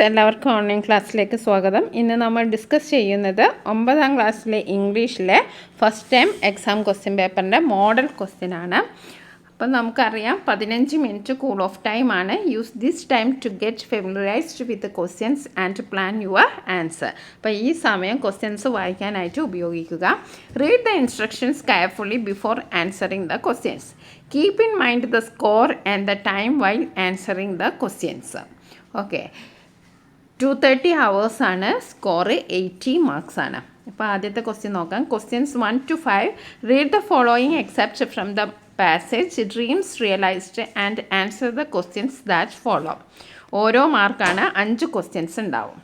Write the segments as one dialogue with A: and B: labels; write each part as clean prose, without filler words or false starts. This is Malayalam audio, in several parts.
A: എല്ലാവർക്കും ഓൺലൈൻ ക്ലാസ്സിലേക്ക് സ്വാഗതം. ഇന്ന് നമ്മൾ ഡിസ്കസ് ചെയ്യുന്നത് 9ാം ക്ലാസ്സിലെ ഇംഗ്ലീഷിലെ ഫസ്റ്റ് ടൈം എക്സാം ക്വസ്റ്റ്യൻ പേപ്പറിൻ്റെ മോഡൽ ക്വസ്റ്റ്യൻ ആണ്. അപ്പം നമുക്കറിയാം 15 മിനിറ്റ് കൂൾ ഓഫ് ടൈം ആണ്. Use this time to get familiarised with questions and plan your answer. അപ്പോൾ ഈ സമയം ക്വസ്റ്റ്യൻസ് വായിക്കാനായിട്ട് ഉപയോഗിക്കുക. Read the instructions carefully before answering the questions. Keep in mind the score and the time while answering the questions. Okay, 230 hours ആണ്, സ്കോർ 80 മാർക്സ് ആണ്. അപ്പോൾ ആദ്യത്തെ ക്വസ്റ്റ്യൻ നോക്കാം. Questions 1 to 5. Read the following except from the passage dreams realised and answer the questions that follow. ഓരോ മാർക്കാണ്, 5 ക്വസ്റ്റ്യൻസ് ഉണ്ടാവും.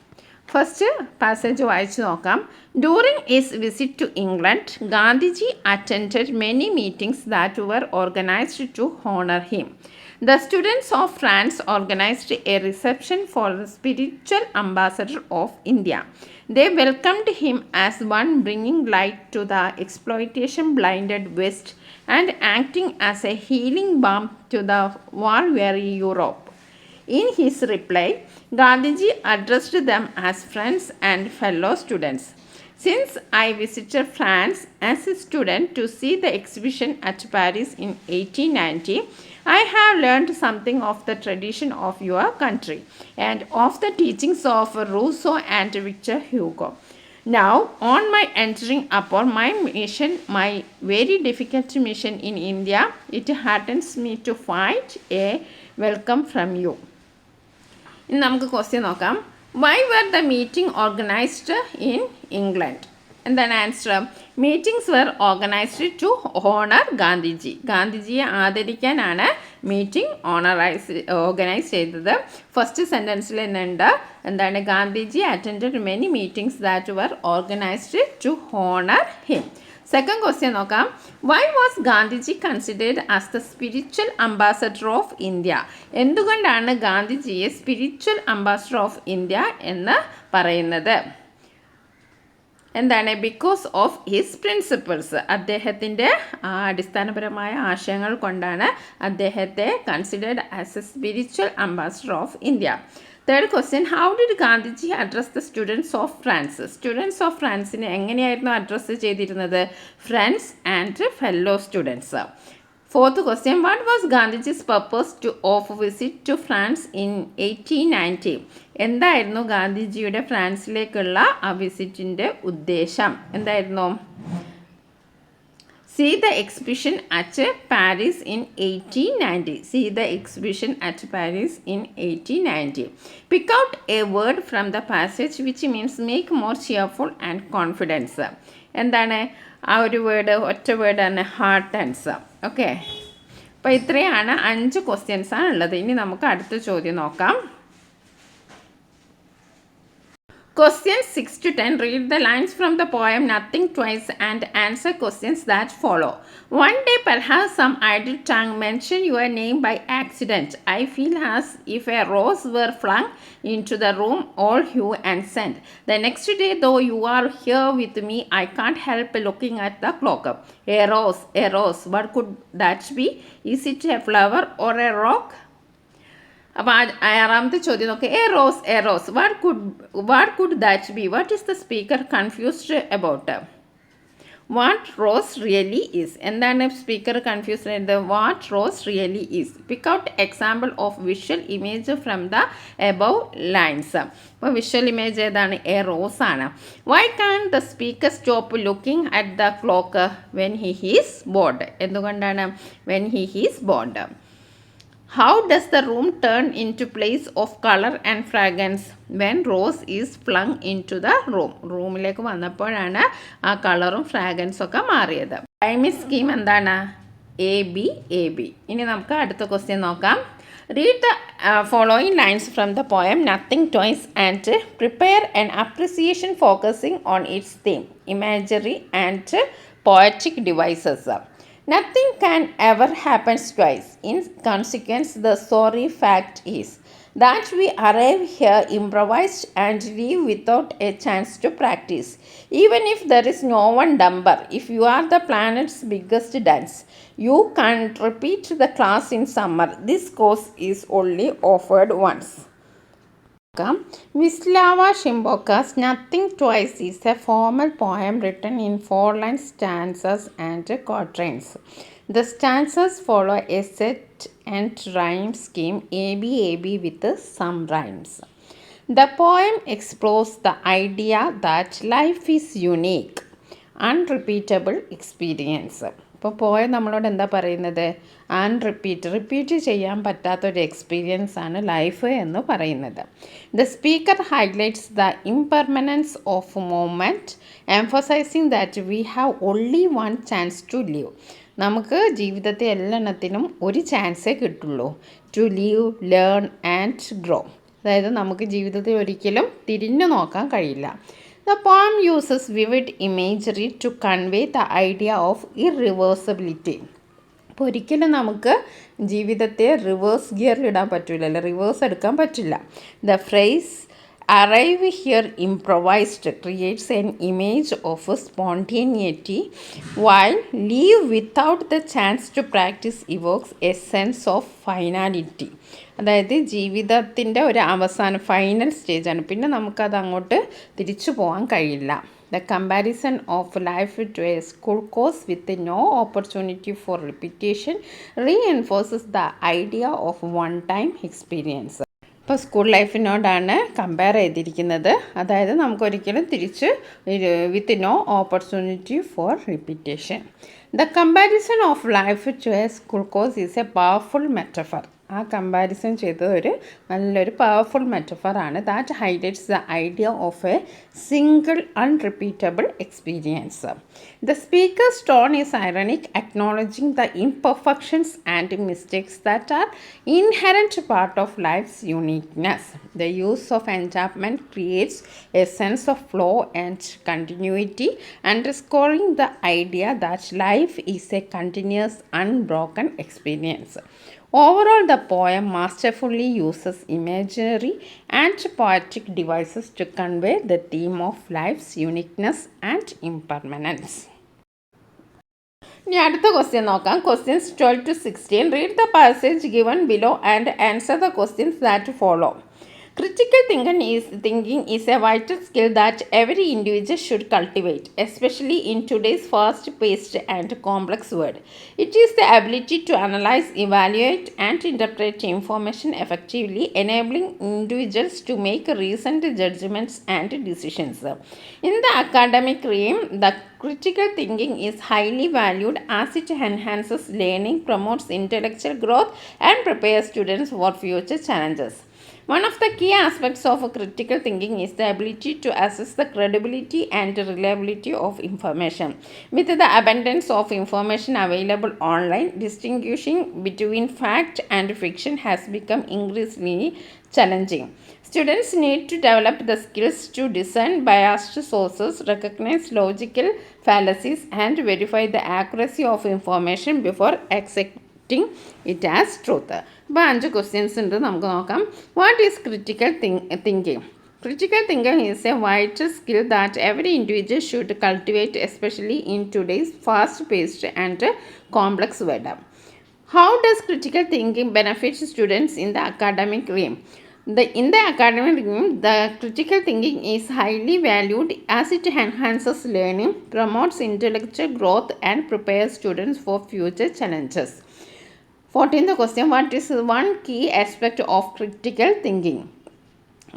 A: ഫസ്റ്റ് പാസേജ് വായിച്ചു നോക്കാം. During his visit to England, Gandhiji attended many meetings that were organised to honour him. The students of France organized a reception for the spiritual ambassador of India. They welcomed him as one bringing light to the exploitation-blinded West and acting as a healing balm to the war-weary Europe. In his reply, Gandhiji addressed them as friends and fellow students. Since I visited France as a student to see the exhibition at Paris in 1890, I have learned something of the tradition of your country and of the teachings of Rousseau and Victor Hugo. Now, on my entering upon my mission, my very difficult mission in India, it heartens me to find a welcome from you. ഇനി നമുക്ക് ക്വസ്റ്റ്യൻ നോക്കാം. Why were the meeting organized in England? എന്താണ് answer? Meetings were organised to honour Gandhiji. ഗാന്ധിജിയെ ആദരിക്കാനാണ് മീറ്റിംഗ് ഓർഗനൈസ് ചെയ്തത്. ഫസ്റ്റ് സെൻറ്റൻസിൽ തന്നെയുണ്ട് എന്താണ്? Gandhiji attended many meetings that were organised to honour him. Second question നോക്കാം. Why was Gandhiji considered as the spiritual ambassador of India? എന്തുകൊണ്ടാണ് ഗാന്ധിജിയെ സ്പിരിച്വൽ അംബാസഡർ ഓഫ് ഇന്ത്യ എന്ന് പറയുന്നത്? എന്താണ്? Because of his principles. അദ്ദേഹത്തിൻ്റെ അടിസ്ഥാനപരമായ ആശയങ്ങൾ കൊണ്ടാണ് അദ്ദേഹത്തെ considered as a spiritual ambassador of India. Third question. How did Gandhiji address the students of France? Students of ഫ്രാൻസിനെ എങ്ങനെയായിരുന്നു അഡ്രസ്സ് ചെയ്തിരുന്നത്? Friends and fellow students. Fourth question. What was Gandhiji's purpose of visit to France in 1890? എന്തായിരുന്നു ഗാന്ധിജിയുടെ ഫ്രാൻസിലേക്കുള്ള ആ വിസിറ്റിൻ്റെ ഉദ്ദേശം? എന്തായിരുന്നു? See the exhibition at Paris in 1890. See the exhibition at Paris in 1890. Pick out a word from the passage which means make more cheerful and confidence. എന്താണ് ആ ഒരു വേർഡ്? ഒറ്റ വേർഡാണ്, ഹാർട്ടൻസ്. ഓക്കെ, അപ്പോൾ ഇത്രയാണ് 5 ക്വസ്റ്റ്യൻസാണ് ഉള്ളത്. ഇനി നമുക്ക് അടുത്ത ചോദ്യം നോക്കാം. Questions 6 to 10. Read the lines from the poem Nothing Twice and answer questions that follow. One day perhaps some idle tongue mention your name by accident. I feel as if a rose were flung into the room all hue and scent. The next day though you are here with me, I can't help looking at the clock. A rose, what could that be? Is it a flower or a rock? അപ്പോൾ ആറാമത്തെ ചോദ്യം നോക്കുക. A rose what could that be? What is the speaker confused about? What rose really is. എന്താണ് സ്പീക്കർ കൺഫ്യൂസ്ഡ് ആയത്? What rose really is. Pick out example of visual image from the above lines. അപ്പോൾ വിഷ്വൽ ഇമേജ് ഏതാണ്? എ റോസ് ആണ്. Why can the speaker stop looking at the clock when he is bored? എന്തുകൊണ്ടാണ്? When he is bored. How does the room turn into place of color and fragrance when rose is flung into the room? റൂമിലേക്ക് വന്നപ്പോഴാണ് ആ കളറും ഫ്രാഗ്രൻസും ഒക്കെ മാറിയത്. ടൈമിംഗ് സ്കീം എന്താണ്? AB. ഇനി നമുക്ക് അടുത്ത ക്വസ്റ്റ്യൻ നോക്കാം. Read the following lines from the poem Nothing Twice and prepare an appreciation focusing on its theme, imagery and poetic devices. Nothing can ever happen twice. In consequence, the sorry fact is that we arrive here improvised and leave without a chance to practice. Even if there is no one dumber, if you are the planet's biggest dance, you can't repeat the class in summer. This course is only offered once. Wisława Szymborska's Nothing Twice is a formal poem written in 4-line stanzas and quatrains. The stanzas follow a set and rhyme scheme ABAB with some rhymes. The poem explores the idea that life is unique, unrepeatable experience. ഇപ്പോൾ പോയ നമ്മളോട് എന്താ പറയുന്നത്? റിപ്പീറ്റ് ചെയ്യാൻ പറ്റാത്തൊരു എക്സ്പീരിയൻസ് ആണ് ലൈഫ് എന്ന് പറയുന്നത്. The speaker highlights the impermanence of moment, emphasising that we have only one chance to live. നമുക്ക് ജീവിതത്തെ എല്ലാത്തിനും ഒരു ചാൻസേ കിട്ടുള്ളൂ. To live, learn and grow. അതായത് നമുക്ക് ജീവിതത്തിൽ ഒരിക്കലും തിരിഞ്ഞു നോക്കാൻ കഴിയില്ല. The poem uses vivid imagery to convey the idea of irreversibility. അപ്പോൾ ഒരിക്കലും നമുക്ക് ജീവിതത്തെ റിവേഴ്സ് ഗിയറിൽ ഇടാൻ പറ്റില്ല, റിവേഴ്സ് എടുക്കാൻ പറ്റില്ല. The phrase arrive here improvised creates an image of spontaneity, while leave without the chance to practice evokes a sense of finality. അതായത് ജീവിതത്തിൻ്റെ ഒരു അവസാനം ഫൈനൽ സ്റ്റേജാണ്, പിന്നെ നമുക്കത് അങ്ങോട്ട് തിരിച്ചു പോകാൻ കഴിയില്ല. The comparison of life to a school course with no opportunity for repetition reinforces the idea of one-time experience. ഇപ്പോൾ സ്കൂൾ ലൈഫിനോടാണ് കമ്പയർ ചെയ്തിരിക്കുന്നത്. അതായത് നമുക്കൊരിക്കലും തിരിച്ച് with no opportunity for repetition. The comparison of life to a school course is a powerful metaphor. ആ കമ്പാരിസൺ ചെയ്തത് നല്ലൊരു പവർഫുൾ മെറ്റഫറാണ്. That highlights the idea of a single unrepeatable experience. The speaker's tone is ironic, acknowledging the imperfections and mistakes that are inherent part of life's uniqueness. The use of enjambment creates a sense of flow and continuity, underscoring the idea that life is a continuous, unbroken experience. Overall, the poem masterfully uses imagery and poetic devices to convey the theme of life's uniqueness and impermanence. ഇനി അടുത്ത ക്വസ്റ്റ്യൻ നോക്കാം. Questions 12 to 16. Read the passage given below and answer the questions that follow. Critical thinking is a vital skill that every individual should cultivate, especially in today's fast-paced and complex world. It is the ability to analyze, evaluate, and interpret information effectively, enabling individuals to make reasoned judgments and decisions. In the academic realm, the critical thinking is highly valued as it enhances learning, promotes intellectual growth, and prepares students for future challenges. One of the key aspects of critical thinking is the ability to assess the credibility and reliability of information. With the abundance of information available online, distinguishing between fact and fiction has become increasingly challenging. Students need to develop the skills to discern biased sources, recognize logical fallacies, and verify the accuracy of information before accepting it as truth. അപ്പോൾ 5 ക്വസ്റ്റ്യൻസ് ഉണ്ട്, നമുക്ക് നോക്കാം. What is critical thinking? Critical thinking is a vital skill that every individual should cultivate, especially in today's fast-paced and complex world. How does critical thinking benefit students in the academic realm? In the academic realm, the critical thinking is highly valued as it enhances learning, promotes intellectual growth, and prepares students for future challenges. 14th question, what is one key aspect of critical thinking?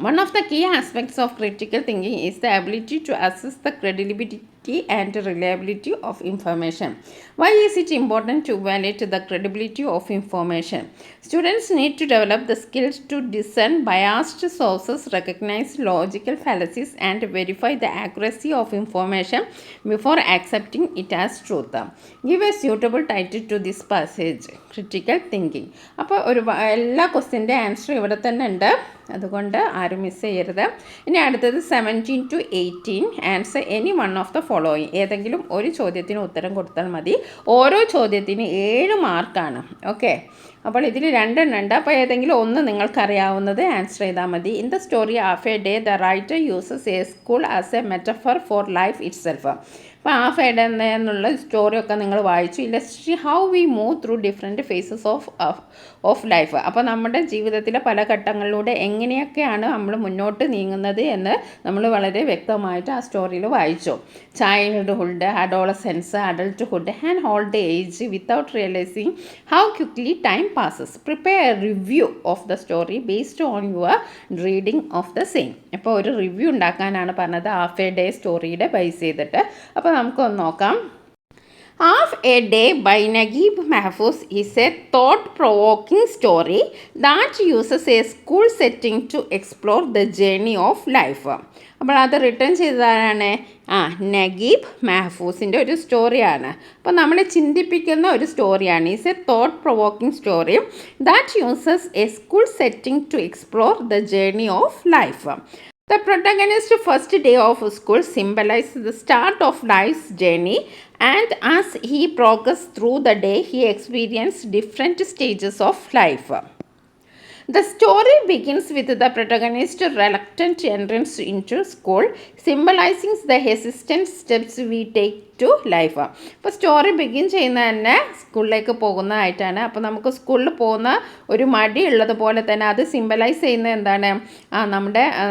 A: One of the key aspects of critical thinking is the ability to assess the credibility and reliability of information. Why is it important to evaluate the credibility of information? Students need to develop the skills to discern biased sources, recognize logical fallacies, and verify the accuracy of information before accepting it as truth. Give a suitable title to this passage, critical thinking. അപ്പോൾ എല്ലാ ക്വസ്റ്റ്യൻ്റെ ആൻസർ ഇവിടെ തന്നെ ഉണ്ട്, അതുകൊണ്ട് ആരും മിസ് ചെയ്യരുത്. ഇനി അടുത്തത് 17 to 18. Answer any one of the following. ഏതെങ്കിലും ഒരു ചോദ്യത്തിന് ഉത്തരം കൊടുത്താൽ മതി. ഓരോ ചോദ്യത്തിന് 7 മാർക്കാണ്. ഓക്കെ, അപ്പോൾ ഇതിൽ രണ്ടെണ്ണം ഉണ്ട്. അപ്പോൾ ഏതെങ്കിലും ഒന്ന് നിങ്ങൾക്കറിയാവുന്നത് ആൻസർ ചെയ്താൽ മതി. In the story half a day the writer uses a school as a metaphor for life itself. അപ്പോൾ ഹാഫ് എ ഡേ എന്നുള്ള സ്റ്റോറിയൊക്കെ നിങ്ങൾ വായിച്ചു. Illustrate how we move through different phases of life. അപ്പോൾ നമ്മുടെ ജീവിതത്തിലെ പല ഘട്ടങ്ങളിലൂടെ എങ്ങനെയൊക്കെയാണ് നമ്മൾ മുന്നോട്ട് നീങ്ങുന്നത് എന്ന് നമ്മൾ വളരെ വ്യക്തമായിട്ട് ആ സ്റ്റോറിയിൽ വായിച്ചു. Childhood, Adolescence, adulthood and old age without realising how quickly time passes. Prepare A review of the story based on your reading of the same. അപ്പോൾ ഒരു റിവ്യൂ ഉണ്ടാക്കാനാണ് പറഞ്ഞത് ഹാഫ് എ ഡേ സ്റ്റോറിയുടെ ബേസ് ചെയ്തിട്ട്. അപ്പോൾ നമുക്കൊന്ന് നോക്കാം. Half a Day by Naguib Mahfouz is a thought-provoking story that uses a school setting to explore the journey of life. അപ്പോൾ അത് റിട്ടേൺ ചെയ്തതാണ് നഗീബ് മെഹഫൂസിൻ്റെ ഒരു സ്റ്റോറിയാണ്. അപ്പോൾ നമ്മളെ ചിന്തിപ്പിക്കുന്ന ഒരു സ്റ്റോറിയാണ്. Is a thought provoking story that uses a school setting to explore the journey of life. The protagonist's first day of school symbolizes the start of life's journey, and as he progressed through the day, he experienced different stages of life. The story begins with the protagonist's reluctant entrance into school, symbolizing the hesitant steps we take to life. അപ്പോൾ സ്റ്റോറി ബിഗിൻ ചെയ്യുന്ന തന്നെ സ്കൂളിലേക്ക് പോകുന്നതായിട്ടാണ്. അപ്പോൾ നമുക്ക് സ്കൂളിൽ പോകുന്ന ഒരു മടി ഉള്ളതുപോലെ തന്നെ അത് സിംബലൈസ് ചെയ്യുന്നത് എന്താണ്,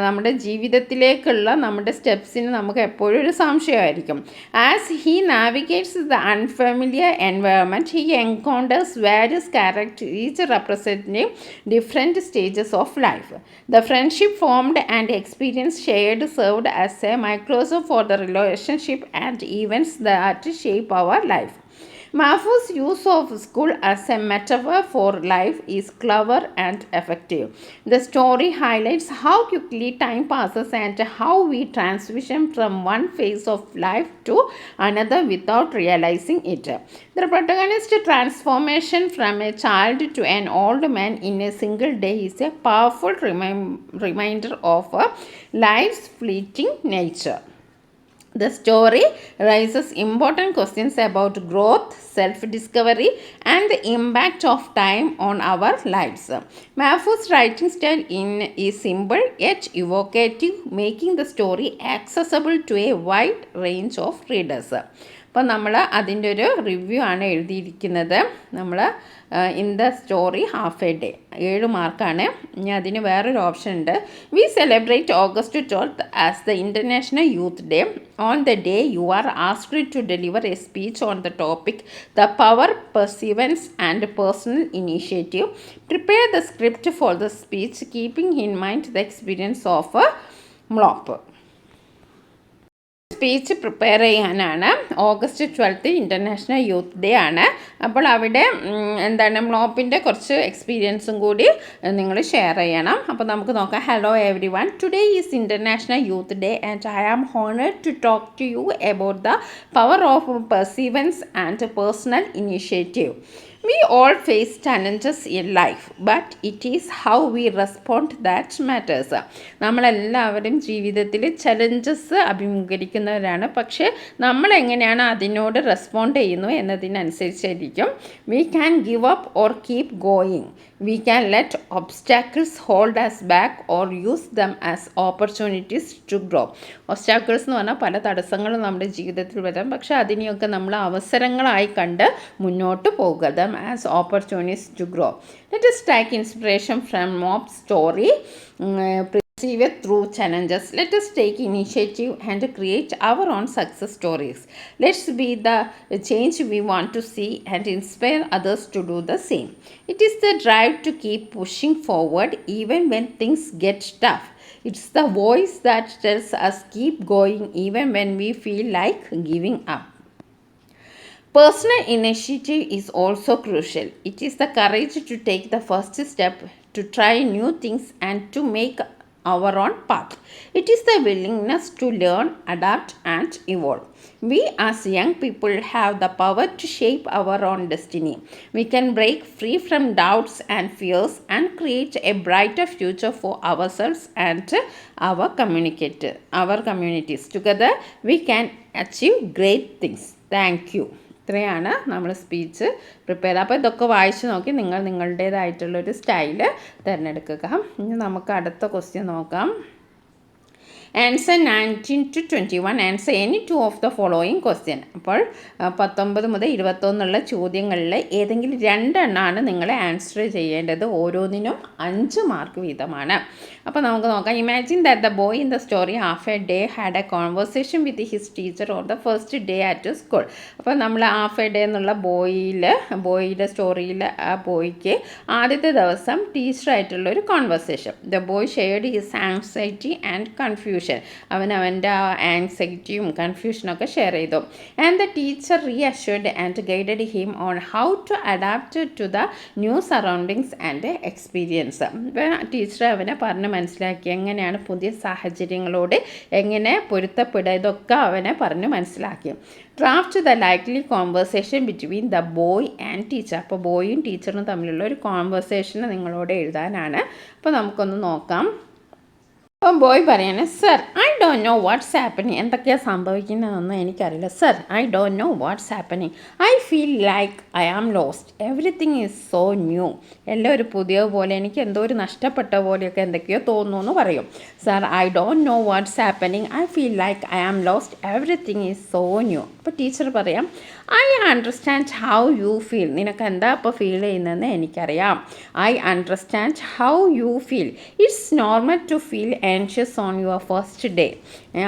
A: നമ്മുടെ ജീവിതത്തിലേക്കുള്ള നമ്മുടെ സ്റ്റെപ്സിന് നമുക്ക് എപ്പോഴും ഒരു സംശയമായിരിക്കും. As he navigates the unfamiliar environment he encounters various character each representing different stages of life. The friendship formed and experience shared served as a microcosm for the relationship and events that shape our life. Mahfouz's use of school as a metaphor for life is clever and effective. The story highlights how quickly time passes and how we transition from one phase of life to another without realizing it. The protagonist's transformation from a child to an old man in a single day is a powerful reminder of life's fleeting nature. The story raises important questions about growth, self-discovery, and the impact of time on our lives. Mahfouz's writing style is simple yet evocative, making the story accessible to a wide range of readers. അപ്പോൾ നമ്മൾ അതിൻ്റെ ഒരു റിവ്യൂ ആണ് എഴുതിയിരിക്കുന്നത്. നമ്മൾ in the story half a day 7 മാർക്കാണ്. ഇനി അതിന് വേറൊരു ഓപ്ഷൻ ഉണ്ട്. We celebrate August 12th as the international youth day. On the day you are asked to deliver a speech on the topic the power, perseverance and personal initiative. Prepare the script for the speech keeping in mind the experience of മ്ലോപ്പ്. സ്പീച്ച് പ്രിപ്പയർ ചെയ്യാനാണ്. August 12th international youth day ആണ്. അപ്പോൾ അവിടെ മ്ലോപ്പിൻ്റെ കുറച്ച് എക്സ്പീരിയൻസും കൂടി നിങ്ങൾ ഷെയർ ചെയ്യണം. അപ്പോൾ നമുക്ക് നോക്കാം. Hello everyone, today is international youth day and I am honoured to talk to you about the power of perseverance and personal initiative. We all face challenges in life, but it is how we respond that matters. നമ്മളെല്ലാവരും ജീവിതത്തിൽ ചലഞ്ചസ് അഭിമുഖീകരിക്കുന്നവരാണ്. പക്ഷേ നമ്മളെങ്ങനെയാണ് അതിനോട് റെസ്പോണ്ട് ചെയ്യുന്നു എന്നതിനനുസരിച്ചായിരിക്കും. We can give up or keep going. We can let obstacles hold us back or use them as opportunities to grow. Obstacles എന്ന് പറഞ്ഞാൽ പല തടസ്സങ്ങളും നമ്മുടെ ജീവിതത്തിൽ വരാം. പക്ഷേ അതിനെയൊക്കെ നമ്മൾ അവസരങ്ങളായി കണ്ട് മുന്നോട്ട് പോകുക. As opportunities to grow. Let us take inspiration from Mob's story, perceive through challenges. Let us take initiative and create our own success stories. Let's be the change we want to see and inspire others to do the same. It is the drive to keep pushing forward even when things get tough. It's the voice that tells us keep going even when we feel like giving up. Personal initiative is also crucial. It is the courage to take the first step, to try new things and to make our own path. It is the willingness to learn, adapt and evolve. We as young people have the power to shape our own destiny. We can break free from doubts and fears and create a brighter future for ourselves and our communities. Together we can achieve great things. Thank you. ഇത്രയാണ് നമ്മൾ സ്പീച്ച് പ്രിപ്പയർ ചെയ്തത്. അപ്പോൾ ഇതൊക്കെ വായിച്ച് നോക്കി നിങ്ങൾ നിങ്ങളുടേതായിട്ടുള്ളൊരു സ്റ്റൈല് തിരഞ്ഞെടുക്കുക. ഇനി നമുക്ക് അടുത്ത ക്വസ്റ്റ്യൻ നോക്കാം. Answer 19 to 21. Answer any 2 of the following question. അപ്പോൾ 19 മുതൽ 21 ചോദ്യങ്ങളിൽ ഏതെങ്കിലും 2 എണ്ണമാണ് നിങ്ങൾ ആൻസർ ചെയ്യേണ്ടത്. ഓരോന്നിനും 5 മാർക്ക് വീതമാണ്. അപ്പോൾ നമുക്ക് നോക്കാം. Imagine that the boy in the story half a day had A conversation with his teacher on the first day at school. അപ്പോൾ നമ്മൾ ഹാഫ് എ ഡേ എന്നുള്ള ബോയിയുടെ സ്റ്റോറിയിൽ ആ ബോയ്ക്ക് ആദ്യത്തെ ദിവസം ടീച്ചറായിട്ടുള്ളൊരു conversation. The boy shared his anxiety and confusion. അവൻ അവൻ്റെ ആ ആങ്സൈറ്റിയും കൺഫ്യൂഷനൊക്കെ ഷെയർ ചെയ്തു. And the teacher reassured and guided him on how to adapt to the new surroundings and experience. അപ്പോൾ ടീച്ചർ അവനെ പറഞ്ഞ് മനസ്സിലാക്കി എങ്ങനെയാണ് പുതിയ സാഹചര്യങ്ങളോട് എങ്ങനെ പൊരുത്തപ്പെടുക, ഇതൊക്കെ അവനെ പറഞ്ഞ് മനസ്സിലാക്കി. Draft the likely conversation between the boy and teacher. അപ്പോൾ ബോയും ടീച്ചറും തമ്മിലുള്ള ഒരു കോൺവെർസേഷൻ നിങ്ങളോട് എഴുതാനാണ്. അപ്പോൾ നമുക്കൊന്ന് നോക്കാം. അപ്പം ബോയ് പറയാണ്, sir I don't know what's happening. എന്തൊക്കെയാണ് സംഭവിക്കുന്നതെന്നൊന്നും എനിക്കറിയില്ല. Sir I don't know what's happening. I feel like I am lost. Everything is so new. എല്ലാം ഒരു പുതിയ പോലെ, എനിക്ക് എന്തോ ഒരു നഷ്ടപ്പെട്ട പോലെയൊക്കെ എന്തൊക്കെയോ തോന്നുന്നു എന്ന് പറയും. Sir I don't know what's happening. I feel like I am lost. Everything is so new. അപ്പോൾ ടീച്ചർ പറയാം, I understand how you feel. നിനക്ക് എന്താ ഇപ്പോൾ ഫീൽ ചെയ്യുന്നതെന്ന് എനിക്കറിയാം. I understand how you feel. It's normal to feel anxious on your first day.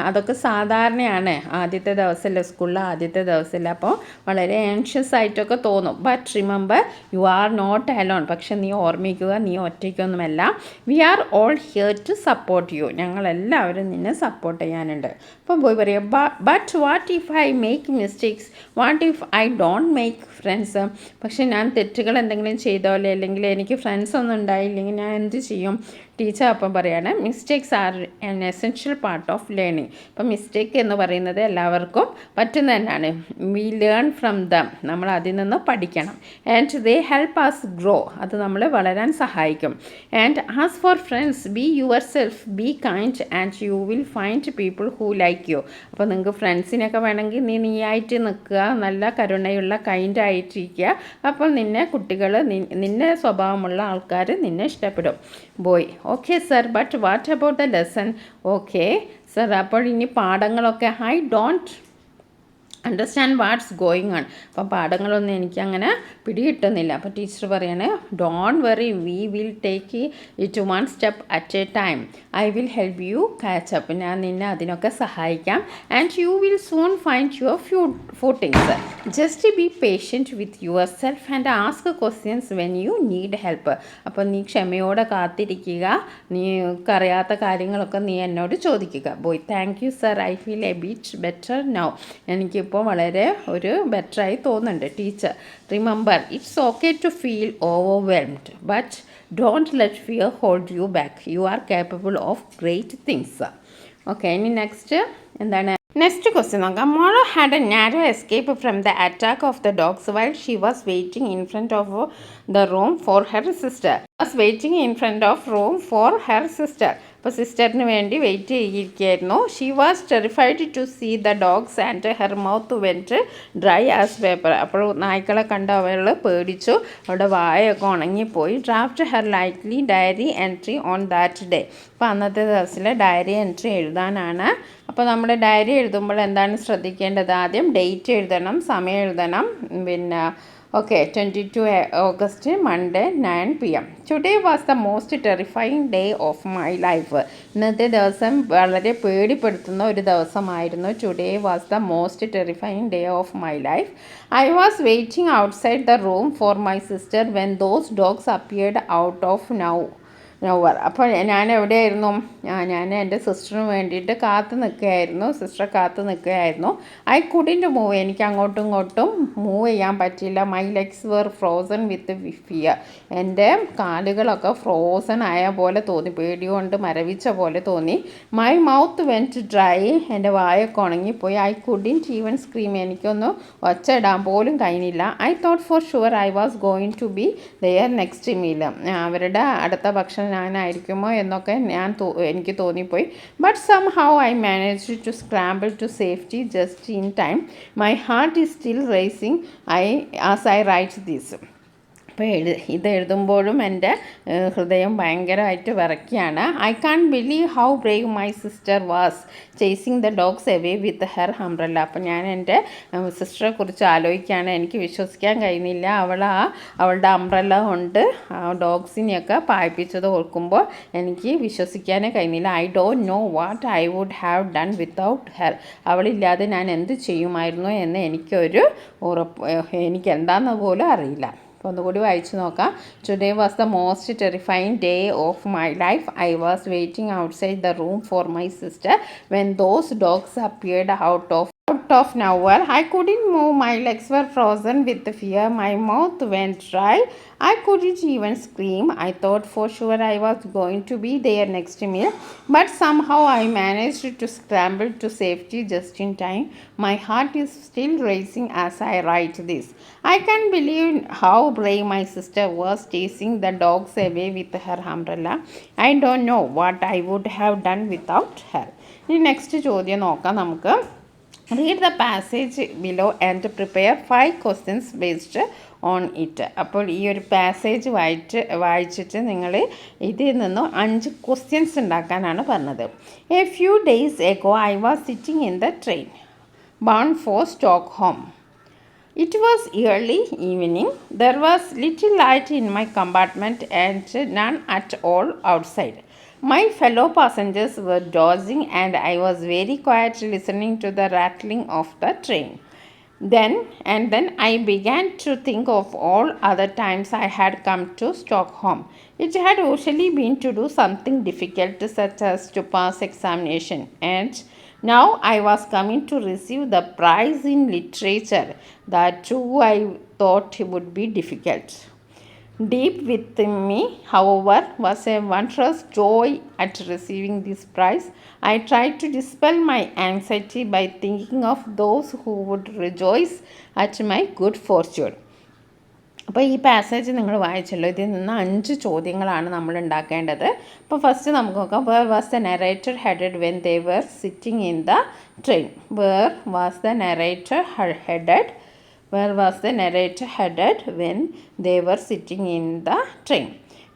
A: അതൊക്കെ സാധാരണയാണ്. ആദ്യത്തെ ദിവസമല്ല, സ്കൂളിൽ ആദ്യത്തെ ദിവസമല്ല, അപ്പോൾ വളരെ ആൻഷ്യസ് ആയിട്ടൊക്കെ തോന്നും. But remember you are not alone. പക്ഷെ നീ ഓർമ്മിക്കുക, നീ ഒറ്റയ്ക്കൊന്നുമല്ല. We are all here to support you. ഞങ്ങളെല്ലാവരും നിന്നെ സപ്പോർട്ട് ചെയ്യാനുണ്ട്. അപ്പോൾ പോയി പറയാം, but what if I make mistakes? What if I don't make friends? പക്ഷെ ഞാൻ തെറ്റുകൾ എന്തെങ്കിലും ചെയ്തോലെ, അല്ലെങ്കിൽ എനിക്ക് ഫ്രണ്ട്സ് ഒന്നും ഉണ്ടായില്ലെങ്കിൽ ഞാൻ എന്ത് ചെയ്യും? ടീച്ചർ അപ്പം പറയാണ്, mistakes are an essential part of learning. ഇപ്പം മിസ്റ്റേക്ക് എന്ന് പറയുന്നത് എല്ലാവർക്കും പറ്റുന്ന തന്നെയാണ്. We learn from them. നമ്മൾ അതിൽ നിന്ന് പഠിക്കണം. And they help us grow. അത് നമ്മളെ വളരാൻ സഹായിക്കും. And as for friends, be yourself, be kind and you will find people who like you. അപ്പോൾ നിങ്ങൾക്ക് ഫ്രണ്ട്സിനൊക്കെ വേണമെങ്കിൽ നീയായിട്ട് നിൽക്കുക, നല്ല കരുണയുള്ള കൈൻഡ് ആയിട്ടിരിക്കുക. അപ്പോൾ കുട്ടികൾ നിന്നെ സ്വഭാവമുള്ള ആൾക്കാർ നിന്നെ ഇഷ്ടപ്പെടും. Boy, okay sir, but what about the lesson? Okay sir, അപ്പോൾ ഇനി പാഠങ്ങളൊക്കെ I don't understand what's going on. അപ്പം പാഠങ്ങളൊന്നും എനിക്കങ്ങനെ പിടികിട്ടുന്നില്ല. അപ്പോൾ ടീച്ചർ പറയാണ്, don't worry, we will take it 1 step at a time. I will help you catch up. ഞാൻ നിന്നെ അതിനൊക്കെ സഹായിക്കാം. And you will soon find your footings. Just be patient with yourself and ask questions when you need help. അപ്പോൾ നീ ക്ഷമയോടെ കാത്തിരിക്കുക. നീക്കറിയാത്ത കാര്യങ്ങളൊക്കെ നീ എന്നോട് ചോദിക്കുക. Boy, thank you sir, I feel a bit better now. എനിക്കിപ്പോൾ വളരെ ഒരു ബെറ്ററായി തോന്നുന്നുണ്ട്. Teacher, remember it's okay to feel overwhelmed, but don't let fear hold you back. You are capable of great things. Okay, ഇനി നെക്സ്റ്റ് എന്താണ്? നെക്സ്റ്റ് ക്വസ്റ്റ്യൻ നോക്കാം. Molly had a narrow escape from the attack of the dogs while she was waiting in front of the room for her sister. അപ്പോൾ സിസ്റ്ററിന് വേണ്ടി വെയിറ്റ് ചെയ്തിരിക്കുകയായിരുന്നു. She was terrified to see the dogs and her mouth went dry as paper. അപ്പോൾ നായ്ക്കളെ കണ്ട് അവൾ പേടിച്ചു, അവളുടെ വായൊക്കെ ഉണങ്ങിപ്പോയി. Draft her likely diary entry on that day. അപ്പോൾ അന്നത്തെ ദിവസത്തിലെ ഡയറി എൻട്രി എഴുതാനാണ്. അപ്പോൾ നമ്മുടെ ഡയറി എഴുതുമ്പോൾ എന്താണ് ശ്രദ്ധിക്കേണ്ടത്? ആദ്യം ഡേറ്റ് എഴുതണം, സമയം എഴുതണം. പിന്നെ okay, 22 August Monday 9 PM. Today was the most terrifying day of my life. ഇന്നത്തെ ദിവസം വളരെ പേടിപ്പെടുത്തുന്ന ഒരു ദിവസമായിരുന്നു. Today was the most terrifying day of my life. I was waiting outside the room for my sister when those dogs appeared out of nowhere. അപ്പോൾ ഞാൻ എവിടെയായിരുന്നു? ഞാൻ എൻ്റെ സിസ്റ്ററിന് വേണ്ടിയിട്ട് സിസ്റ്ററെ കാത്തു നിൽക്കുകയായിരുന്നു. I couldn't move. എനിക്ക് അങ്ങോട്ടും ഇങ്ങോട്ടും മൂവ് ചെയ്യാൻ പറ്റില്ല. My legs were frozen with fear. എൻ്റെ കാലുകളൊക്കെ ഫ്രോസൺ ആയ പോലെ തോന്നി, പേടി കൊണ്ട് മരവിച്ച പോലെ തോന്നി. My mouth went dry. എൻ്റെ വായൊക്കെ ഉണങ്ങിപ്പോയി. I couldn't even scream. എനിക്കൊന്ന് ഒച്ച ഇടാൻ പോലും കഴിഞ്ഞില്ല. I thought for sure I was going to be their next meal. അവരുടെ അടുത്ത ഭക്ഷണം ഞാനായിരിക്കുമോ എന്നൊക്കെ എനിക്ക് തോന്നിപ്പോയി. But somehow I managed to scramble to safety just in time. My heart is still racing as I write this. അപ്പോൾ ഇത് എഴുതുമ്പോഴും എൻ്റെ ഹൃദയം ഭയങ്കരമായിട്ട് വിറയ്ക്കുകയാണ്. I can't believe how Brave my sister was chasing the dogs away with her umbrella. അപ്പോൾ ഞാൻ എൻ്റെ സിസ്റ്ററെ കുറിച്ച് ആലോചിക്കുകയാണ്. എനിക്ക് വിശ്വസിക്കാൻ കഴിയുന്നില്ല. അവളുടെ അംബ്രല്ല കൊണ്ട് ഡോഗ്സിനെയൊക്കെ പായിപ്പിച്ചത് ഓർക്കുമ്പോൾ എനിക്ക് വിശ്വസിക്കാനേ കഴിയുന്നില്ല. I don't know what I would have done without her. അവളില്ലാതെ ഞാൻ എന്ത് ചെയ്യുമായിരുന്നു എന്ന് എനിക്ക് എന്താണെന്ന് പോലും അറിയില്ല. അപ്പോൾ ഒന്നുകൂടി വായിച്ചു നോക്കാം. Today was the most terrifying day of my life. I was waiting outside the room for my sister when those dogs appeared out of nowhere. I couldn't move. My legs were frozen with fear. My mouth went dry. I couldn't even scream. I thought for sure I was going to be there next minute, but somehow I managed to scramble to safety just in time. My heart is still racing as I write this. I can't believe how brave my sister was chasing the dogs away with her umbrella. I don't know what I would have done without her. ഇനി നെക്സ്റ്റ് ചോദ്യം നോക്കാം നമുക്ക്. Read the passage below and prepare 5 questions based on it. അപ്പോൾ ഈ ഒരു പാസേജ് വായിച്ചിട്ട് നിങ്ങൾ ഇതിൽ നിന്നും 5 ക്വസ്റ്റ്യൻസ് ഉണ്ടാക്കാനാണ് പറഞ്ഞത്. A few days ago I was sitting in the train bound for Stockholm. It was early evening. There was little light in my compartment and none at all outside. My fellow passengers were dozing and I was very quiet listening to the rattling of the train. Then I began to think of all other times I had come to Stockholm. It had usually been to do something difficult such as to pass examination, and now I was coming to receive the prize in literature. That too I thought would be difficult. Deep within me, however, was a wondrous joy at receiving this prize. I tried to dispel my anxiety by thinking of those who would rejoice at my good fortune. അപ്പോൾ ഈ പാസേജ് നിങ്ങൾ വായിച്ചല്ലോ. ഇതിൽ നിന്ന് 5 ചോദ്യങ്ങളാണ് നമ്മൾ ഉണ്ടാക്കേണ്ടത്. അപ്പോൾ ഫസ്റ്റ് നമുക്ക് നോക്കാം. Where was the narrator headed when they were sitting in the train. Where was the narrator headed Where was the narrator headed when they were sitting in the train?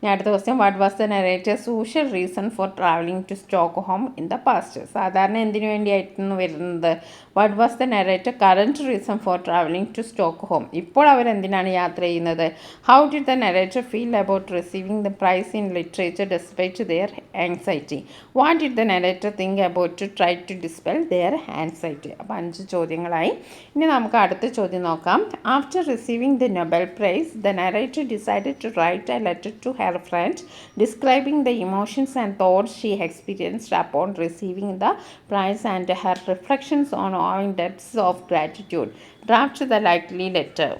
A: ഇനി അടുത്ത question. What was the narrator's usual reason for travelling to Stockholm in the past? സാധാരണ എന്തിനു വേണ്ടിയായിരുന്നു വരുന്നത്? What was the narrator current reason for travelling to Stockholm? ഇപ്പോൾ അവരെന്തിനാണ് യാത്ര ചെയ്യുന്നത്? How did the narrator feel about receiving the prize in literature despite their anxiety? What did the narrator think about to try to dispel their anxiety? അപ്പോൾ 5 ചോദ്യങ്ങളായി. ഇനി നമുക്ക് അടുത്ത ചോദ്യം നോക്കാം. After receiving the Nobel prize the narrator decided to write a letter to her friend describing the emotions and thoughts she experienced upon receiving the prize and her reflections on all depths of gratitude. Draft the likely letter.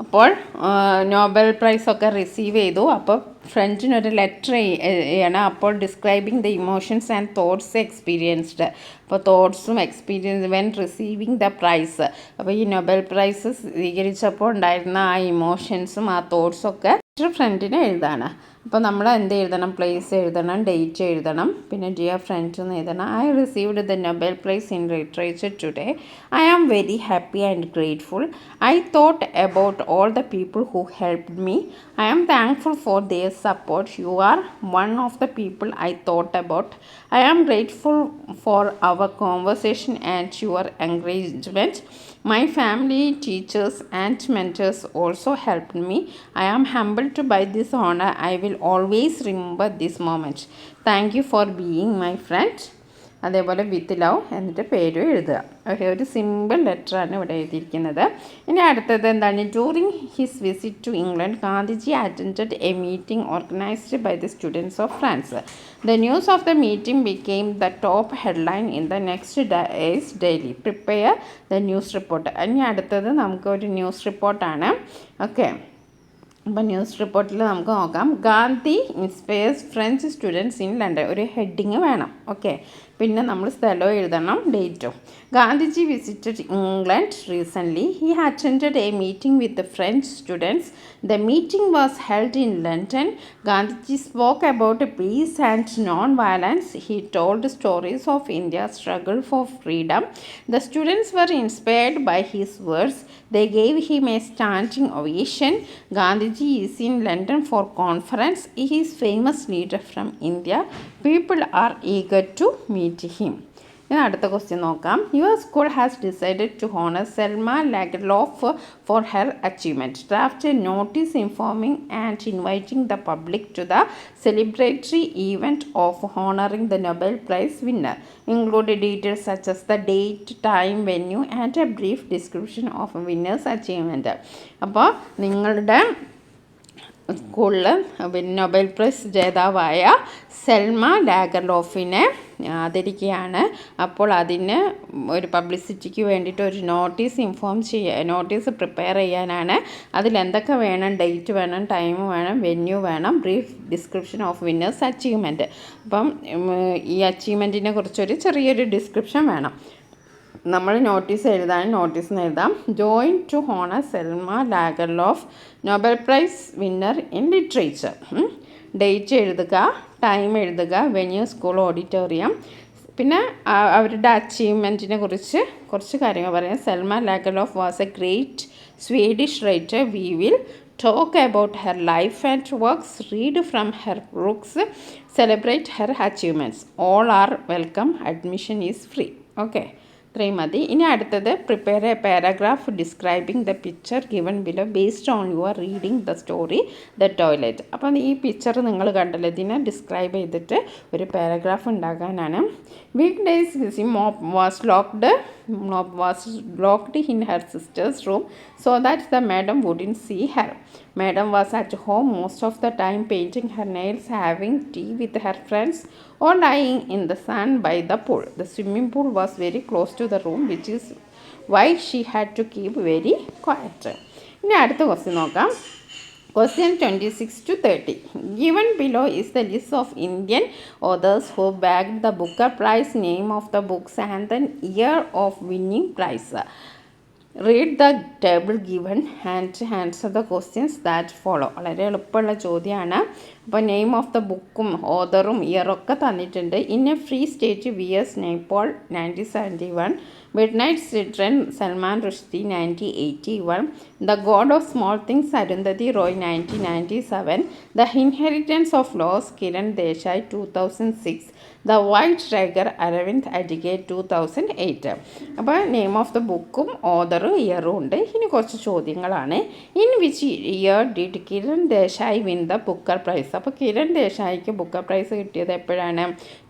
A: അപ്പോൾ നോബൽ പ്രൈസൊക്കെ റിസീവ് ചെയ്തു. അപ്പോൾ ഫ്രണ്ടിനൊരു ലെറ്റർ ചെയ്യണം. അപ്പോൾ describing the emotions and thoughts experienced. അപ്പോൾ തോട്ട്സും experience when receiving the prize. അപ്പോൾ ഈ നൊബൽ പ്രൈസ് സ്വീകരിച്ചപ്പോൾ ഉണ്ടായിരുന്ന ആ ഇമോഷൻസും ആ തോട്ട്സൊക്കെ ഫ്രണ്ടിന് എഴുതാണ്. അപ്പോൾ നമ്മൾ എന്ത് എഴുതണം? പ്ലേസ് എഴുതണം, ഡേറ്റ് എഴുതണം, പിന്നെ ഡിയർ ഫ്രണ്ട്സ് എന്ന് എഴുതണം. I received the Nobel prize in literature today. I am very happy and grateful. I thought about all the people who helped me. I am thankful for their support. You are one of the people I thought about. I am grateful for our conversation and your encouragement. My family, teachers and mentors also helped me. I am humbled by this honor. I will always remember this moment. Thank you for being my friend. അതേപോലെ വിത്ത് ലവ് എന്നിട്ട് പേരും എഴുതുക. ഒരു സിമ്പിൾ ലെറ്ററാണ് ഇവിടെ എഴുതിയിരിക്കുന്നത്. ഇനി അടുത്തത് എന്താണ്? During his visit to England Gandhiji attended a meeting organised by the students of France. The news of the meeting became the top headline in the next day's daily. Prepare the news report. ഇനി അടുത്തത് നമുക്കൊരു ന്യൂസ് റിപ്പോർട്ടാണ്. ഓക്കെ, അപ്പോൾ ന്യൂസ് റിപ്പോർട്ടിൽ നമുക്ക് നോക്കാം. Gandhi inspires French students in London. ഒരു ഹെഡിങ് വേണം. ഓക്കെ, പിന്നെ നമ്മൾ സ്ഥലവും എഴുതണം, ഡേറ്റും. Gandhiji visited England recently. He attended a meeting with French students. The meeting was held in London. Gandhiji spoke about peace and non-violence. He told stories of India's struggle for freedom. The students were inspired by his words. They gave him a standing ovation. Gandhiji is in London for conference. He is famous leader from India. People are eager to meet him. ഇനി അടുത്ത ക്വസ്റ്റ്യൻ നോക്കാം. Your school has decided to honour Selma Lagerlöf for her achievement. Draft a notice informing and inviting the public to the celebratory event of honouring the Nobel prize winner. Include details such as the date, time, venue and a brief description of winners achievement. അപ്പോൾ നിങ്ങളുടെ സ്കൂളിൽ നൊബേൽ പ്രൈസ് ജേതാവായ സെൽമ ലാഗർലോഫിനെ ആദരിക്കുകയാണ്. അപ്പോൾ അതിന് ഒരു പബ്ലിസിറ്റിക്ക് വേണ്ടിയിട്ട് ഒരു നോട്ടീസ് പ്രിപ്പയർ ചെയ്യാനാണ്. അതിലെന്തൊക്കെ വേണം? ഡേറ്റ് വേണം, ടൈം വേണം, വെന്യൂ വേണം, brief description of winners achievement. അപ്പം ഈ അച്ചീവ്മെൻറ്റിനെ കുറിച്ചൊരു ചെറിയൊരു ഡിസ്ക്രിപ്ഷൻ വേണം. നമ്മൾ നോട്ടീസ് എഴുതാം. Join to honour Selma Lagerlof, Nobel prize winner in literature. Date എഴുതുക, ടൈം എഴുതുക, വെന്യൂ സ്കൂൾ ഓഡിറ്റോറിയം. പിന്നെ അവരുടെ അച്ചീവ്മെൻറ്റിനെ കുറിച്ച് കുറച്ച് കാര്യങ്ങൾ പറയാം. Selma Lagerlof was a great Swedish writer. We will talk about her life and works, read from her books, celebrate her achievements. All are welcome. Admission is free. Okay, ഇത്രയും മതി. ഇനി അടുത്തത് prepare A paragraph describing the picture given below based on your reading the story the toilet. അപ്പം ഈ പിക്ചർ നിങ്ങൾ കണ്ടല്ലോ, ഇതിനെ ഡിസ്ക്രൈബ് ചെയ്തിട്ട് ഒരു പാരഗ്രാഫ് ഉണ്ടാക്കാനാണ്. വീക്ക് ഡേയ്സ് ഹിസി മോപ്പ് വാസ് locked in her sister's room so that the madam wouldn't see her. Madam was at home most of the time, painting her nails, having tea with her friends, or lying in the sun by the pool. The swimming pool was very close to the room, which is why she had to keep very quiet. ഇനി അടുത്ത ക്വസ്റ്റ്യൻ നോക്കാം. Question 26 to 30. Given below is the list of Indian authors who bagged the Booker Prize, name of the books and the year of winning prize. Read the table given and answer the questions that follow. വളരെ എളുപ്പമുള്ള ചോദ്യമാണ്. അപ്പോൾ നെയിം ഓഫ് ദ ബുക്കും ഓതറും ഇയറൊക്കെ തന്നിട്ടുണ്ട്. In A free state VS Naipaul 1971, Midnight Children Salman Rushdie 1981, The God of Small Things Arundhati Roy 1997, The Inheritance of Laws Kiran Desai 2006, The White Tiger Aravind Adige 2008. അപ്പോൾ നെയിം ഓഫ് ദ ബുക്കും ഓതറും ഇയറും ഉണ്ട്. ഇനി കുറച്ച് ചോദ്യങ്ങളാണ്. In which year did Kiran Desai win the Booker prize. അപ്പോൾ കിരൺ ദേശായിക്ക് ബുക്കർ പ്രൈസ് കിട്ടിയത് എപ്പോഴാണ്?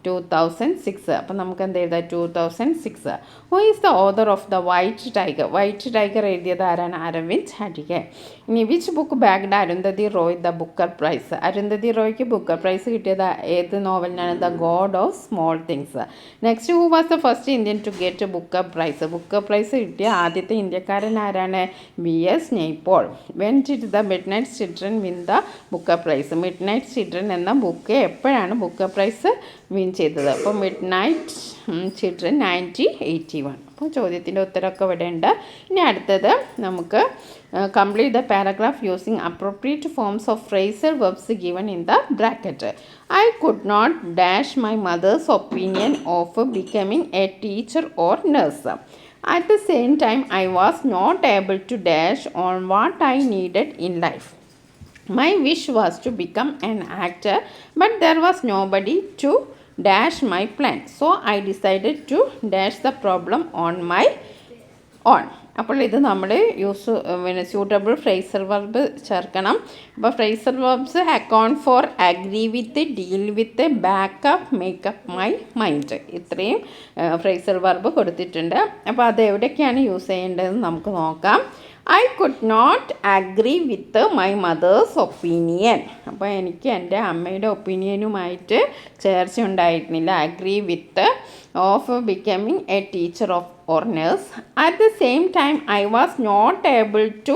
A: 2006. അപ്പോൾ നമുക്ക് എന്ത് എഴുതാം? 2006. Who is the author of the white tiger. White tiger എഴുതിയത് ആരാണ്? അരവിന്ദ് അഡിഗെ. ഇനി which book bagged Arundhati Roy the Booker prize. Arundhati റോയ്ക്ക് ബുക്കർ പ്രൈസ് കിട്ടിയത് ഏത് നോവലിനാണ്? The god of small things. Next, who was the first Indian to get Booker prize. Booker prize കിട്ടിയ ആദ്യത്തെ ഇന്ത്യക്കാരൻ ആരാണ്? VS Naipaul. When did the midnight children win the Booker prize. Midnight children എന്ന ബുക്ക് എപ്പോഴാണ് ബുക്കർ പ്രൈസ് വിൻ ചെയ്തത്? അപ്പോൾ മിഡ്നൈറ്റ് ചിൽഡ്രൻ 1981. അപ്പോൾ ചോദ്യത്തിൻ്റെ ഉത്തരമൊക്കെ ഇവിടെ ഉണ്ട്. ഇനി അടുത്തത് നമുക്ക് complete the paragraph using appropriate forms of phrasal verbs given in the bracket. I could not dash my mother's opinion of becoming a teacher or nurse. At the same time, I was not able to dash on what I needed in life. My wish was to become an actor, but there was nobody to dash my plan. So I decided to dash the problem on my own. അപ്പോൾ ഇത് നമ്മൾ സ്യൂട്ടബിൾ ഫ്രേസൽ വെർബ് ചേർക്കണം. അപ്പോൾ phrasal verbs account for, agree with, deal with, back up, make up my mind. ഇത്രയും ഫ്രേസൽ വെർബ് കൊടുത്തിട്ടുണ്ട്. അപ്പോൾ അത് എവിടെയൊക്കെയാണ് യൂസ് ചെയ്യേണ്ടതെന്ന് നമുക്ക് നോക്കാം. I could not agree with my mother's opinion. അപ്പോൾ എനിക്ക് എൻ്റെ അമ്മയുടെ ഒപ്പീനിയനുമായിട്ട് ചേർച്ച ഉണ്ടായിരുന്നില്ല. Agree with of becoming a teacher of or nurse. At the same time, I was not able to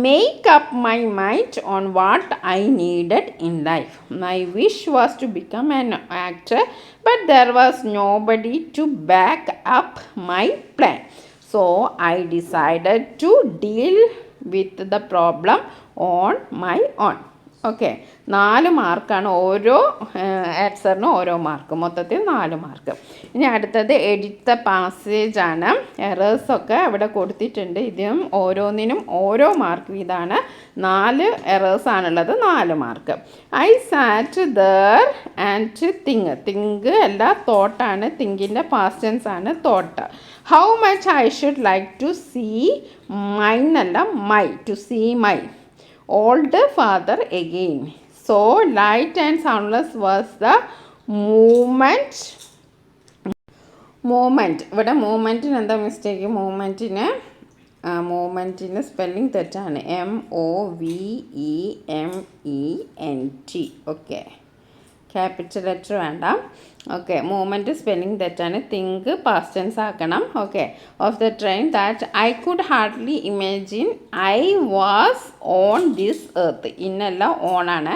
A: make up my mind on what I needed in life. My wish was to become an actor, but there was nobody to back up my plan. So I decided to deal with the problem on my own. Okay 4 മാർക്കാണ് ഓരോ ആൻസറിനും ഓരോ മാർക്ക്, മൊത്തത്തിൽ 4 മാർക്ക്. ഇനി അടുത്തത് എഡിറ്റ് ദ പാസേജ് ആണ്. എറേഴ്സൊക്കെ അവിടെ കൊടുത്തിട്ടുണ്ട്. ഇതിനും ഓരോന്നിനും ഓരോ മാർക്ക് വീതമാണ്. 4 എറേഴ്സാണുള്ളത്, 4 mark. I sat there and think അല്ല തോട്ടാണ്, തിങ്കിൻ്റെ പാസ്റ്റ് ടെൻസ് ആണ് thought. How much I should like to see mine അല്ല my, to see my old father again. So light and soundless was the movement. ഇവിടെ മൂവ്മെൻറ്റിന് എന്താ മിസ്റ്റേക്ക്? മൂവ്മെൻറ്റിന് സ്പെല്ലിംഗ് തെറ്റാണ്. MOVEMENT. ഓക്കെ, ക്യാപിറ്റൽ ലെറ്റർ വേണ്ട. ഓക്കെ, മൂവ്മെൻറ്റ് സ്പെല്ലിംഗ് തെറ്റാണ്. തിങ്ക് പാസ്റ്റ് ടെൻസ് ആക്കണം. Okay, of the train that I could hardly imagine I was on this earth. ഇന്നല്ല ഓണാണ്.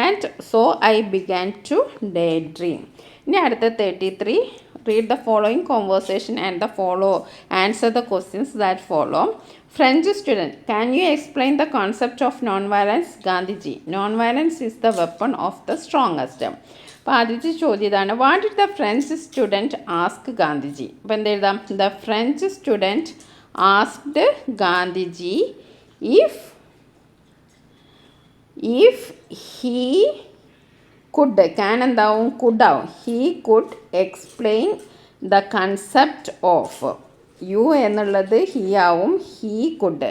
A: And so I began to daydream. ഇനി അടുത്ത 33. Read the following conversation and answer the questions that follow. French student, can you explain the concept of non-violence? Gandhiji, non-violence is the weapon of the strongest. അപ്പോൾ ആദ്യത്തെ ചോദ്യം ഇതാണ്. What did the French student ask Gandhiji? അപ്പോൾ എന്ത് എഴുതാം? The French student asked Gandhiji if he could, can എന്താവും? could ആവും. he could explain the concept of. you എന്നുള്ളത് he ആവും, he could.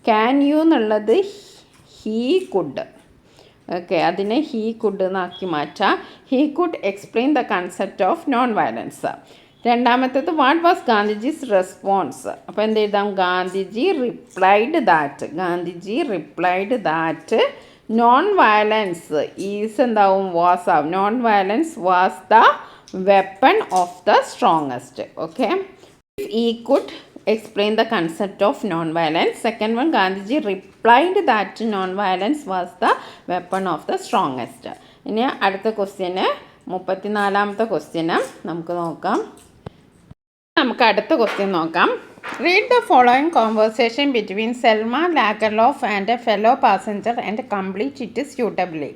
A: can you എന്നുള്ളത് he could. ഓക്കെ, അതിനെ he could എന്നാക്കി മാറ്റാം. he could explain the concept of non-violence. രണ്ടാമത്തേത് വാട്ട് വാസ് ഗാന്ധിജീസ് റെസ്പോൺസ്? അപ്പോൾ എന്ത് എഴുതാം? Gandhiji replied that non violence is എന്താവും? വാസ് ആവും. Non violence was the weapon of the strongest. Okay, if ഈ could explain the concept of non-violence. Second one, Gandhiji replied that non-violence was the weapon of the strongest. ഇനി അടുത്ത ക്വസ്റ്റ്യന് 34ാമത്തെ ക്വസ്റ്റ്യന് നമുക്ക് അടുത്ത ക്വസ്റ്റ്യൻ നോക്കാം. Read the following conversation between Selma Lagerlof and a fellow passenger and complete it suitably.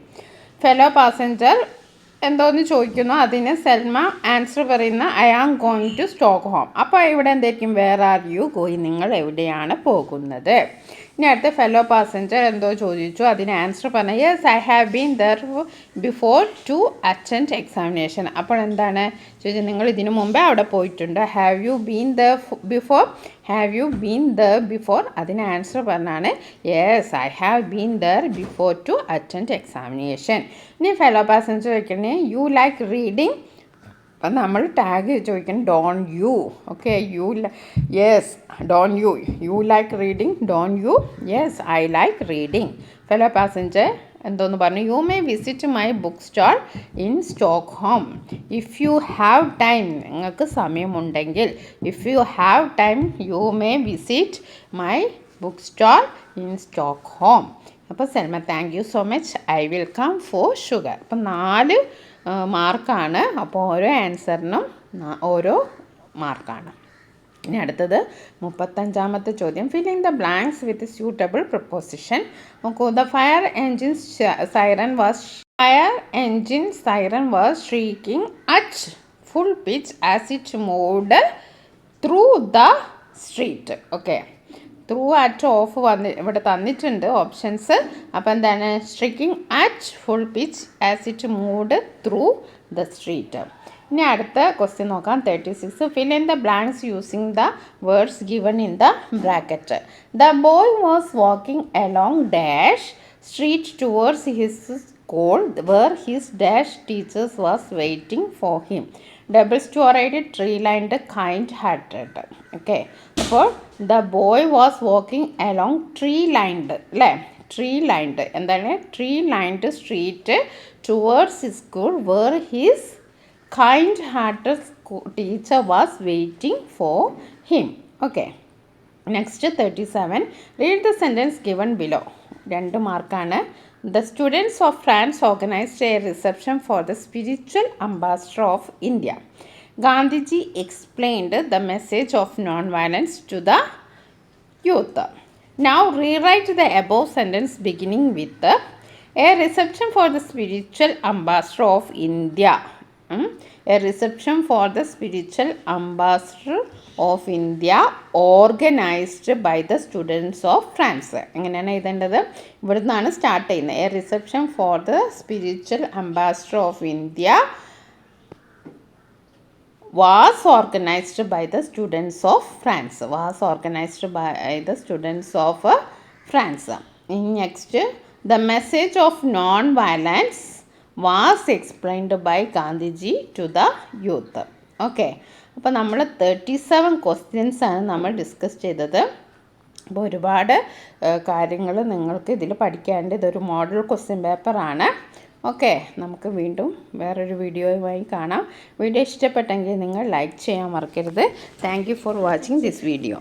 A: Fellow passenger എന്തോന്ന് ചോദിക്കുന്നു, അതിന് സെൽമ ആൻസർ പറയുന്ന I am going to Stockholm. അപ്പോൾ ഇവിടെ എന്തായിരിക്കും? Where are you going? നിങ്ങൾ എവിടെയാണ് പോകുന്നത്? ഇനി അടുത്ത ഫെലോ പാസഞ്ചർ എന്തോ ചോദിച്ചു, അതിന് ആൻസർ പറഞ്ഞ yes I have been there before to attend examination. അപ്പോൾ എന്താണ് ചോദിച്ചത്? നിങ്ങൾ ഇതിനു മുമ്പേ അവിടെ പോയിട്ടുണ്ട്. Have you been there before? അതിന് ആൻസർ പറഞ്ഞാണ് yes I have been there before to attend examination. ഇനി ഫെലോ പാസഞ്ചർ ചോദിക്കണേ യു ലൈക്ക് റീഡിങ്. അപ്പം നമ്മൾ ടാഗ് ചോദിക്കണം don't you. Okay, yes don't you like reading? Don't you? Yes I like reading. Fellow passenger എന്തോന്ന് പറഞ്ഞു? You may visit my book stall in Stockholm if you have time. നിങ്ങൾക്ക് സമയമുണ്ടെങ്കിൽ if you have time you may visit my book stall in Stockholm. അപ്പോൾ Selma thank you so much, I will come for sugar. അപ്പം 4 മാർക്കാണ്. അപ്പോൾ ഓരോ ആൻസറിനും ഓരോ മാർക്കാണ്. ഇനി അടുത്തത് 35ാമത്തെ ചോദ്യം. Filling the blanks with suitable proposition. നോക്കൂ. The fire engine siren was shrieking at full pitch as it moved through the street. Okay, through at of ഇവിടെ തന്നിട്ടുണ്ട് ഓപ്ഷൻസ്. അപ്പോൾ എന്താണ്? Streaking at full pitch as it moved through the street. ഇനി അടുത്ത ക്വസ്റ്റ്യൻ നോക്കാം. 36. Fill in the blanks using the words given in the bracket. The boy was walking along dash street towards his school where his dash teachers was waiting for him. Double storeyed, tree lined, kind hearted. Okay, അപ്പോൾ the boy was walking along tree lined അല്ലേ? ട്രീ ലൈൻഡ് എന്താണ്? Tree lined street towards his school where his kind hearted teacher was waiting for him. Okay, next 37. Read the sentence given below. 2 മാർക്കാണ്. The students of France organized a reception for the spiritual ambassador of India. Gandhiji explained the message of non-violence to the youth. Now rewrite the above sentence beginning with a reception for the spiritual ambassador of India. A reception for the spiritual ambassador of India organized by the students of France. എങ്ങനെയാണ് എഴുതേണ്ടത്? ഇവിടെ നിന്നാണ് സ്റ്റാർട്ട് ചെയ്യുന്നത്. A reception for the spiritual ambassador of India was organized by the students of France. Was organized by the students of France. Next, the message of non-violence was explained by Gandhiji to the youth. Okay. അപ്പോൾ നമ്മൾ 37 ക്വസ്റ്റ്യൻസ് ആണ് നമ്മൾ ഡിസ്കസ് ചെയ്തത്. അപ്പോൾ ഒരുപാട് കാര്യങ്ങൾ നിങ്ങൾക്ക് ഇതിൽ പഠിക്കാണ്ട്. ഇതൊരു മോഡൽ ക്വസ്റ്റ്യൻ പേപ്പറാണ്. ഓക്കെ, നമുക്ക് വീണ്ടും വേറൊരു വീഡിയോയുമായി കാണാം. വീഡിയോ ഇഷ്ടപ്പെട്ടെങ്കിൽ നിങ്ങൾ ലൈക്ക് ചെയ്യാൻ മറക്കരുത്. Thank you for watching this video.